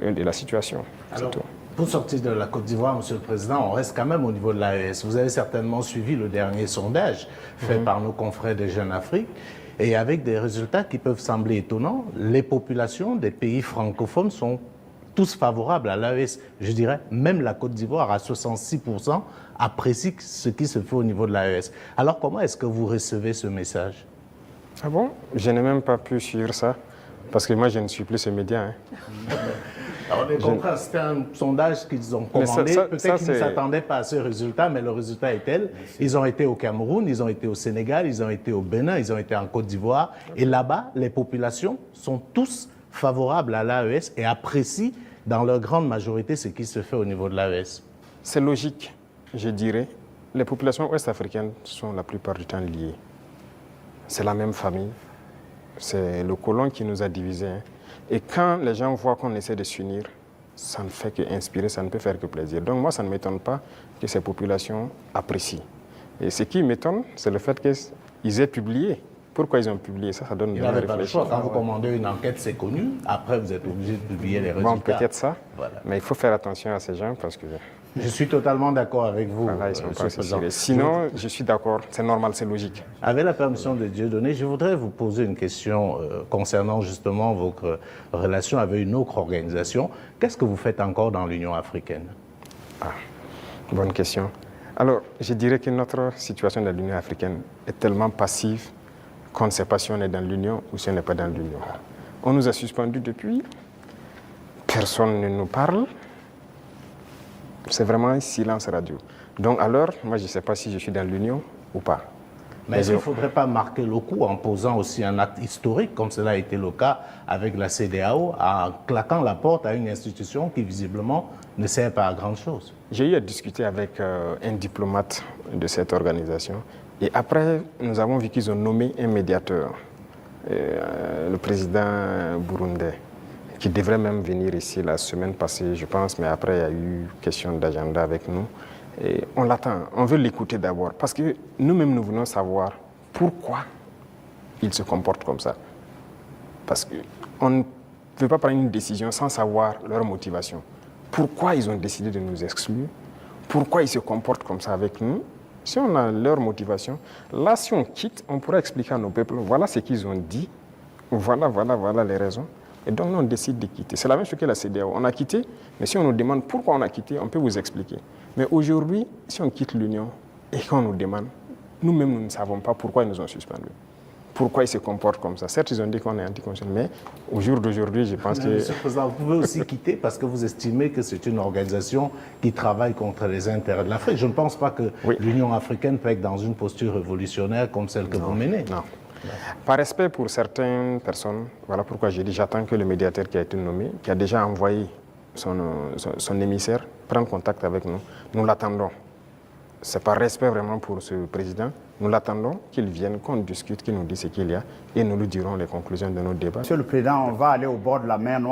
de la situation. Alors, pour sortir de la Côte d'Ivoire, Monsieur le Président, on reste quand même au niveau de l'AES. Vous avez certainement suivi le dernier sondage fait par nos confrères de Jeune Afrique. Et avec des résultats qui peuvent sembler étonnants, les populations des pays francophones sont tous favorables à l'AES. Je dirais, même la Côte d'Ivoire, à 66%, apprécie ce qui se fait au niveau de l'AES. Alors, comment est-ce que vous recevez ce message? Ah bon? Je n'ai même pas pu suivre ça, parce que moi, je ne suis plus ce média. Alors, les confrères, c'était un sondage qu'ils ont commandé. Peut-être qu'ils ne s'attendaient pas à ce résultat, mais le résultat est tel. Ils ont été au Cameroun, ils ont été au Sénégal, ils ont été au Bénin, ils ont été en Côte d'Ivoire. Et là-bas, les populations sont tous favorables à l'AES et apprécient dans leur grande majorité ce qui se fait au niveau de l'AES. C'est logique, je dirais. Les populations ouest-africaines sont la plupart du temps liées. C'est la même famille. C'est le colon qui nous a divisés. Et quand les gens voient qu'on essaie de s'unir, ça ne fait qu'inspirer, ça ne peut faire que plaisir. Donc moi, ça ne m'étonne pas que ces populations apprécient. Et ce qui m'étonne, c'est le fait qu'ils aient publié. Pourquoi ils ont publié ça? Ça donne de réfléchir. Pas le choix. Quand vous commandez une enquête, c'est connu. Après, vous êtes obligé de publier les résultats. Bon, peut-être ça. Voilà. Mais il faut faire attention à ces gens parce que... Je suis totalement d'accord avec vous. Voilà, ils sont pas assez. Sinon, je suis d'accord. C'est normal, c'est logique. Avec la permission de Dieudonné, je voudrais vous poser une question concernant justement votre relation avec une autre organisation. Qu'est-ce que vous faites encore dans l'Union africaine? Ah, bonne question. Alors, je dirais que notre situation dans l'Union africaine est tellement passive qu'on ne sait pas si on est dans l'Union ou si on n'est pas dans l'Union. On nous a suspendus depuis, personne ne nous parle, c'est vraiment un silence radio. Donc alors, moi je ne sais pas si je suis dans l'Union ou pas. Mais est-ce qu'il ne faudrait pas marquer le coup en posant aussi un acte historique, comme cela a été le cas avec la CEDEAO, en claquant la porte à une institution qui visiblement ne sert pas à grand-chose? J'ai eu à discuter avec un diplomate de cette organisation. Et après, nous avons vu qu'ils ont nommé un médiateur, le président burundais, qui devrait même venir ici la semaine passée, je pense, mais après, il y a eu question d'agenda avec nous. Et on l'attend, on veut l'écouter d'abord, parce que nous-mêmes, nous voulons savoir pourquoi ils se comportent comme ça. Parce qu'on ne peut pas prendre une décision sans savoir leur motivation. Pourquoi ils ont décidé de nous exclure? Pourquoi ils se comportent comme ça avec nous? Si on a leur motivation, là, si on quitte, on pourra expliquer à nos peuples, voilà ce qu'ils ont dit, voilà les raisons. Et donc, nous, on décide de quitter. C'est la même chose que la CEDEAO. On a quitté, mais si on nous demande pourquoi on a quitté, on peut vous expliquer. Mais aujourd'hui, si on quitte l'Union et qu'on nous demande, nous-mêmes, nous ne savons pas pourquoi ils nous ont suspendus. Pourquoi ils se comportent comme ça. Certes, ils ont dit qu'on est anticonstitutionnel, mais au jour d'aujourd'hui, je pense que... Monsieur le Président, vous pouvez aussi quitter parce que vous estimez que c'est une organisation qui travaille contre les intérêts de l'Afrique. Je ne pense pas que l'Union africaine peut être dans une posture révolutionnaire comme celle que vous menez. Non. Par respect pour certaines personnes, voilà pourquoi j'ai dit j'attends que le médiateur qui a été nommé, qui a déjà envoyé son émissaire, prenne contact avec nous. Nous l'attendons. C'est par respect vraiment pour ce président. Nous l'attendons qu'il vienne, qu'on discute, qu'il nous dise ce qu'il y a et nous lui dirons les conclusions de nos débats. Monsieur le Président, on va aller au bord de la mer Noire.